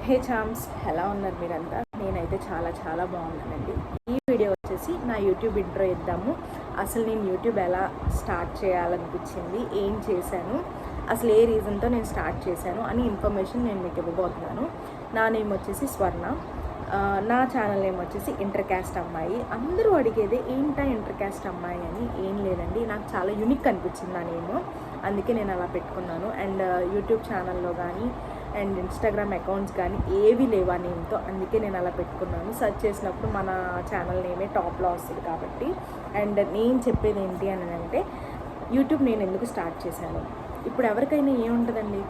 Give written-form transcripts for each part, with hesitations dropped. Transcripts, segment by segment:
హే charms, ఎలా ఉన్నారు మీరంతా? నేనైతే చాలా చాలా బాగున్నానండి. ఈ వీడియో వచ్చేసి నా యూట్యూబ్ ఇంట్రో ఇద్దాము. అసలు నేను యూట్యూబ్ ఎలా స్టార్ట్ చేయాలనిపించింది, ఏం చేశాను, అసలు ఏ రీజన్తో నేను స్టార్ట్ చేశాను అని ఇన్ఫర్మేషన్ నేను మీకు ఇవ్వబోతున్నాను. నా నేమ్ వచ్చేసి స్వర్ణ. నా ఛానల్ నేమ్ వచ్చేసి ఇంటర్ క్యాస్ట్ అమ్మాయి. అందరూ అడిగేదే ఏంటా ఇంటర్ క్యాస్ట్ అమ్మాయి అని. ఏం లేదండి, నాకు చాలా యూనిక్ అనిపించింది నా నేమ్, అందుకే నేను అలా పెట్టుకున్నాను. అండ్ యూట్యూబ్ ఛానల్లో కానీ అండ్ ఇన్స్టాగ్రామ్ అకౌంట్స్ కానీ ఏవి లేవు ఆ నేమ్తో, అందుకే నేను అలా పెట్టుకున్నాను. సెర్చ్ చేసినప్పుడు మన ఛానల్ నేమే టాప్లో వస్తుంది కాబట్టి. అండ్ నేను చెప్పేది ఏంటి అని అంటే, యూట్యూబ్ నేను ఎందుకు స్టార్ట్ చేశాను. ఇప్పుడు ఎవరికైనా ఏముంటుందండి,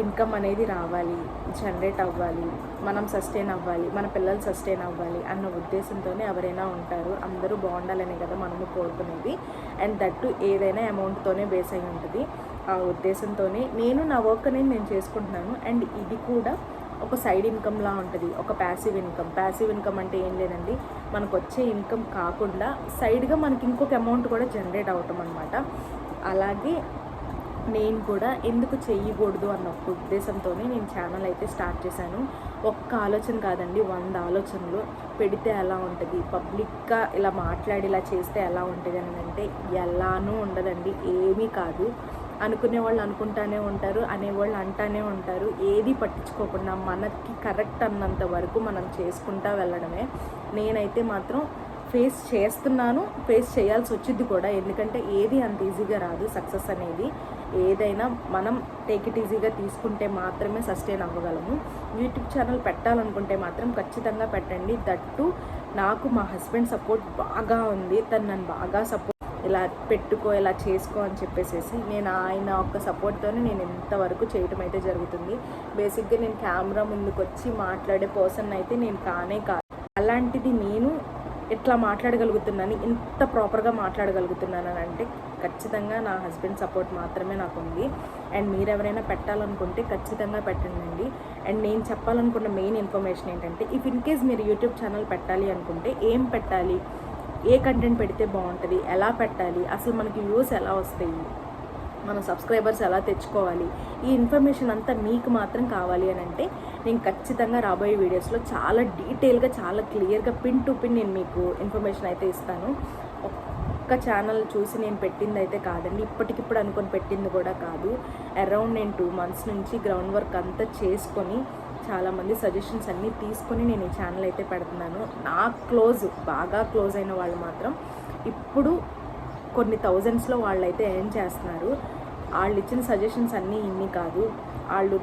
ఇన్కమ్ అనేది రావాలి, జనరేట్ అవ్వాలి, మనం సస్టైన్ అవ్వాలి, మన పిల్లలు సస్టైన్ అవ్వాలి అన్న ఉద్దేశంతోనే ఎవరైనా ఉంటారు. అందరూ బాగుండాలనే కదా మనము కోరుకునేది. అండ్ దట్టు ఏదైనా అమౌంట్తోనే బేస్ అయి ఉంటుంది. ఆ ఉద్దేశంతోనే నేను నా వర్క్ అనేది నేను చేసుకుంటున్నాను. అండ్ ఇది కూడా ఒక సైడ్ ఇన్కమ్లా ఉంటుంది, ఒక ప్యాసివ్ ఇన్కమ్. ప్యాసివ్ ఇన్కమ్ అంటే ఏం లేదండి, మనకు వచ్చే ఇన్కమ్ కాకుండా సైడ్గా మనకి ఇంకొక అమౌంట్ కూడా జనరేట్ అవటం అనమాట. అలాగే నేను కూడా ఎందుకు చెయ్యకూడదు అన్న ఒక ఉద్దేశంతోనే నేను ఛానల్ అయితే స్టార్ట్ చేశాను. ఒక్క ఆలోచన కాదండి, 100 ఆలోచనలు. పెడితే ఎలా ఉంటుంది, పబ్లిక్గా ఇలా మాట్లాడి ఇలా చేస్తే ఎలా ఉంటుంది అని అంటే ఎలానూ ఉండదండి, ఏమీ కాదు. అనుకునే వాళ్ళు అనుకుంటానే ఉంటారు, అనేవాళ్ళు అంటానే ఉంటారు. ఏది పట్టించుకోకుండా మనకి కరెక్ట్ అన్నంత వరకు మనం చేసుకుంటా వెళ్ళడమే. నేనైతే మాత్రం ఫేస్ చేస్తున్నాను, ఫేస్ చేయాల్సి వచ్చింది కూడా. ఎందుకంటే ఏది అంత ఈజీగా రాదు. సక్సెస్ అనేది ఏదైనా మనం టేక్ ఇట్ ఈజీగా తీసుకుంటే మాత్రమే సస్టైన్ అవ్వగలము. యూట్యూబ్ ఛానల్ పెట్టాలనుకుంటే మాత్రం ఖచ్చితంగా పెట్టండి. దట్టు నాకు మా హస్బెండ్ సపోర్ట్ బాగా ఉంది. తను నన్ను బాగా సపోర్ట్, ఇలా పెట్టుకో, ఇలా చేసుకో అని చెప్పేసి నేను ఆయన ఒక్క సపోర్ట్తోనే నేను ఇంతవరకు చేయటం అయితే జరుగుతుంది. బేసిక్గా నేను కెమెరా ముందుకు వచ్చి మాట్లాడే పర్సన్ అయితే నేను కానే కాదు. అలాంటిది నేను ఎట్లా మాట్లాడగలుగుతున్నాను, ఇంత ప్రాపర్గా మాట్లాడగలుగుతున్నాను అని అంటే ఖచ్చితంగా నా హస్బెండ్ సపోర్ట్ మాత్రమే నాకు ఉంది. అండ్ మీరు ఎవరైనా పెట్టాలనుకుంటే ఖచ్చితంగా పెట్టండి. అండ్ నేను చెప్పాలనుకున్న మెయిన్ ఇన్ఫర్మేషన్ ఏంటంటే, ఇఫ్ ఇన్ కేస్ మీరు యూట్యూబ్ ఛానల్ పెట్టాలి అనుకుంటే ఏం పెట్టాలి, ఏ కంటెంట్ పెడితే బాగుంటుంది, ఎలా పెట్టాలి, అసలు మనకి వ్యూస్ ఎలా వస్తాయి, మన సబ్స్క్రైబర్స్ ఎలా తెచ్చుకోవాలి, ఈ ఇన్ఫర్మేషన్ అంతా మీకు మాత్రం కావాలి అని అంటే నేను ఖచ్చితంగా రాబోయే వీడియోస్లో చాలా డీటెయిల్గా, చాలా క్లియర్గా, పిన్ టు పిన్ నేను మీకు ఇన్ఫర్మేషన్ అయితే ఇస్తాను. ఒక్క ఛానల్ చూసి నేను పెట్టింది అయితే కాదండి, ఇప్పటికిప్పుడు అనుకొని పెట్టింది కూడా కాదు. అరౌండ్ నేను 2 months నుంచి గ్రౌండ్ వర్క్ అంతా చేసుకొని చాలామంది సజెషన్స్ అన్నీ తీసుకొని నేను ఈ ఛానల్ అయితే పెడుతున్నాను. బాగా క్లోజ్ అయిన వాళ్ళు మాత్రం ఇప్పుడు కొన్ని థౌజండ్స్లో వాళ్ళైతే ఎర్న్ చేస్తున్నారు. వాళ్ళు ఇచ్చిన సజెషన్స్ అన్నీ ఇన్ని కాదు. వాళ్ళు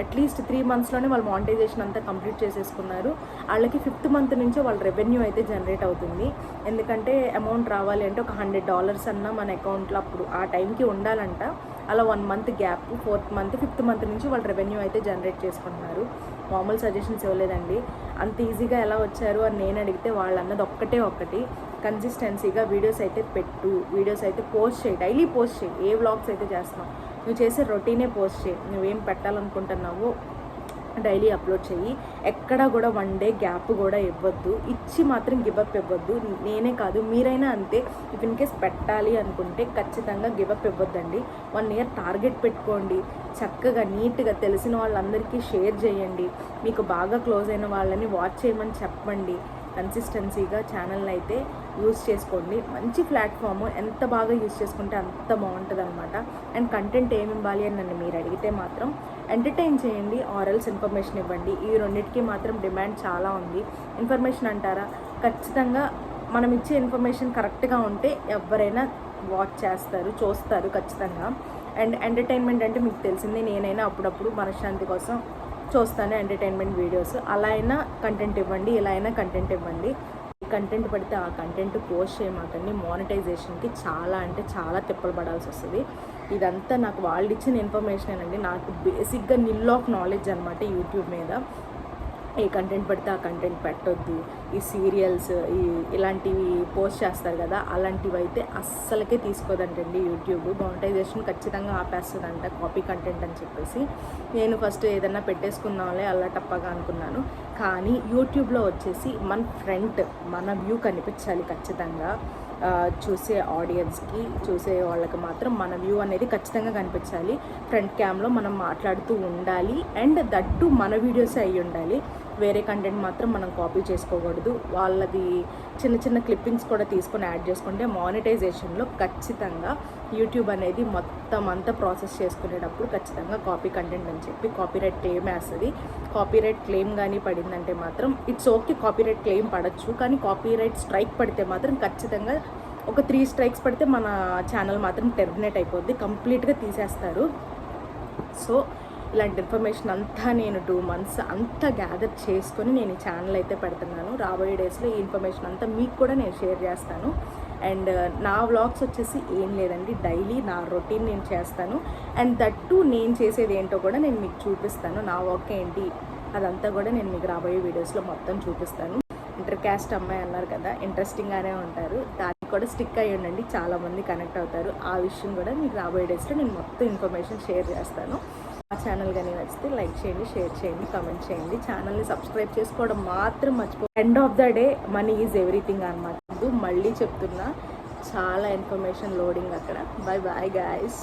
అట్లీస్ట్ 3 monthsలోనే వాళ్ళు మానిటైజేషన్ అంతా కంప్లీట్ చేసేసుకున్నారు. వాళ్ళకి 5th month నుంచే వాళ్ళ రెవెన్యూ అయితే జనరేట్ అవుతుంది. ఎందుకంటే అమౌంట్ రావాలి అంటే ఒక $100 అన్నా మన అకౌంట్లో అప్పుడు ఆ టైంకి ఉండాలంట. అలా 1 month gap, 4th month 5th month నుంచి వాళ్ళ రెవెన్యూ అయితే జనరేట్ చేసుకుంటున్నారు. మామూలు సజెషన్స్ ఇవ్వలేదండి. అంత ఈజీగా ఎలా వచ్చారు అని నేను అడిగితే వాళ్ళు అన్నది ఒక్కటి, కన్సిస్టెన్సీగా వీడియోస్ అయితే పెట్టు, వీడియోస్ అయితే పోస్ట్ చేయి, డైలీ పోస్ట్ చేయి. ఏ వ్లాగ్స్ అయితే చేస్తున్నావు, నువ్వు చేసే రొటీనే పోస్ట్ చేయి. నువ్వేం పెట్టాలనుకుంటున్నావో డైలీ అప్లోడ్ చెయ్యి. ఎక్కడా కూడా 1 day గ్యాప్ కూడా ఇవ్వద్దు. ఇచ్చి మాత్రం గివప్ ఇవ్వద్దు. నేనే కాదు, మీరైనా అంతే. ఇఫ్ ఇన్ కేస్ పెట్టాలి అనుకుంటే ఖచ్చితంగా గివప్ ఇవ్వద్దండి. 1 year టార్గెట్ పెట్టుకోండి. చక్కగా నీట్గా తెలిసిన వాళ్ళందరికీ షేర్ చేయండి. మీకు బాగా క్లోజ్ అయిన వాళ్ళని వాచ్ చేయమని చెప్పండి. కన్సిస్టెన్సీగా ఛానల్ని అయితే యూజ్ చేసుకోండి. మంచి ప్లాట్ఫామ్, ఎంత బాగా యూజ్ చేసుకుంటే అంత బాగుంటుంది అనమాట. అండ్ కంటెంట్ ఏమి ఇవ్వాలి అని నన్ను మీరు అడిగితే మాత్రం ఎంటర్టైన్ చేయండి, ఆర్ఎల్స్ ఇన్ఫర్మేషన్ ఇవ్వండి. ఈ రెండింటికి మాత్రం డిమాండ్ చాలా ఉంది. ఇన్ఫర్మేషన్ అంటారా, ఖచ్చితంగా మనం ఇచ్చే ఇన్ఫర్మేషన్ కరెక్ట్గా ఉంటే ఎవరైనా వాచ్ చేస్తారు, చూస్తారు ఖచ్చితంగా. అండ్ ఎంటర్టైన్మెంట్ అంటే మీకు తెలిసిందే, నేనైనా అప్పుడప్పుడు మనశ్శాంతి కోసం చూస్తాను ఎంటర్టైన్మెంట్ వీడియోస్. అలా అయినా కంటెంట్ ఇవ్వండి, ఇలా అయినా కంటెంట్ ఇవ్వండి. కంటెంట్ పడితే ఆ కంటెంట్ పోస్ట్ చేయమాకండి. మానిటైజేషన్కి చాలా అంటే చాలా తిప్పలు పడాల్సి వస్తుంది. ఇదంతా నాకు వాళ్ళు ఇచ్చిన ఇన్ఫర్మేషనేనండి. నాకు బేసిక్గా నిల్ ఆఫ్ నాలెడ్జ్ అనమాట యూట్యూబ్ మీద. ఏ కంటెంట్ పడితే ఆ కంటెంట్ పెట్టొద్దు. ఈ సీరియల్స్ ఇలాంటివి పోస్ట్ చేస్తారు కదా, అలాంటివి అయితే అస్సలకే తీసుకోదంటండి యూట్యూబ్. మానిటైజేషన్ ఖచ్చితంగా ఆపేస్తుందంట, కాపీ కంటెంట్ అని చెప్పేసి. నేను ఫస్ట్ ఏదన్నా పెట్టేసుకుందాంలే అలా టప్పగా అనుకున్నాను. కానీ యూట్యూబ్లో వచ్చేసి మన ఫ్రంట్, మన వ్యూ కనిపించాలి ఖచ్చితంగా. చూసే ఆడియన్స్కి, చూసే వాళ్ళకి మాత్రం మన వ్యూ అనేది ఖచ్చితంగా కనిపించాలి. ఫ్రంట్ క్యామ్లో మనం మాట్లాడుతూ ఉండాలి అండ్ దట్టు మన వీడియోసే అయ్యి ఉండాలి. వేరే కంటెంట్ మాత్రం మనం కాపీ చేసుకోకూడదు. వాళ్ళది చిన్న చిన్న క్లిప్పింగ్స్ కూడా తీసుకొని యాడ్ చేసుకుంటే మానిటైజేషన్లో ఖచ్చితంగా యూట్యూబ్ అనేది మొత్తం అంతా ప్రాసెస్ చేసుకునేటప్పుడు ఖచ్చితంగా కాపీ కంటెంట్ అని చెప్పి కాపీరైట్ క్లెయిమ్ వేస్తుంది. కాపీరైట్ క్లెయిమ్ కానీ పడిందంటే మాత్రం ఇట్స్ ఓకే, కాపీరైట్ క్లెయిమ్ పడచ్చు. కానీ కాపీరైట్ స్ట్రైక్ పడితే మాత్రం ఖచ్చితంగా ఒక 3 స్ట్రైక్స్ పడితే మన ఛానల్ మాత్రం టెర్మినేట్ అయిపోద్ది, కంప్లీట్గా తీసేస్తారు. సో ఇలాంటి ఇన్ఫర్మేషన్ అంతా నేను 2 months అంతా గ్యాదర్ చేసుకొని నేను ఈ ఛానల్ అయితే పెడుతున్నాను. రాబోయే డేస్లో ఈ ఇన్ఫర్మేషన్ అంతా మీకు కూడా నేను షేర్ చేస్తాను. అండ్ నా వ్లాగ్స్ వచ్చేసి ఏం లేదండి, డైలీ నా రొటీన్ నేను చేస్తాను. అండ్ దట్టు నేను చేసేది ఏంటో కూడా నేను మీకు చూపిస్తాను. నా వర్క్ ఏంటి అదంతా కూడా నేను మీకు రాబోయే వీడియోస్లో మొత్తం చూపిస్తాను. ఇంటర్ క్యాస్ట్ అమ్మాయి అన్నారు కదా, ఇంట్రెస్టింగ్గానే ఉంటారు. దానికి కూడా స్టిక్ అయ్యి ఉండండి, చాలామంది కనెక్ట్ అవుతారు. ఆ విషయం కూడా మీకు రాబోయే డేస్లో నేను మొత్తం ఇన్ఫర్మేషన్ షేర్ చేస్తాను. ఆ ఛానల్ కానీ నచ్చితే లైక్ చేయండి, షేర్ చేయండి, కామెంట్ చేయండి. ఛానల్ని సబ్స్క్రైబ్ చేసుకోవడం మాత్రం మర్చిపో. End of the day money is everything అన్నమాట. మళ్ళీ చెప్తున్నా, చాలా ఇన్ఫర్మేషన్ లోడింగ్ అక్కడ. Bye bye guys.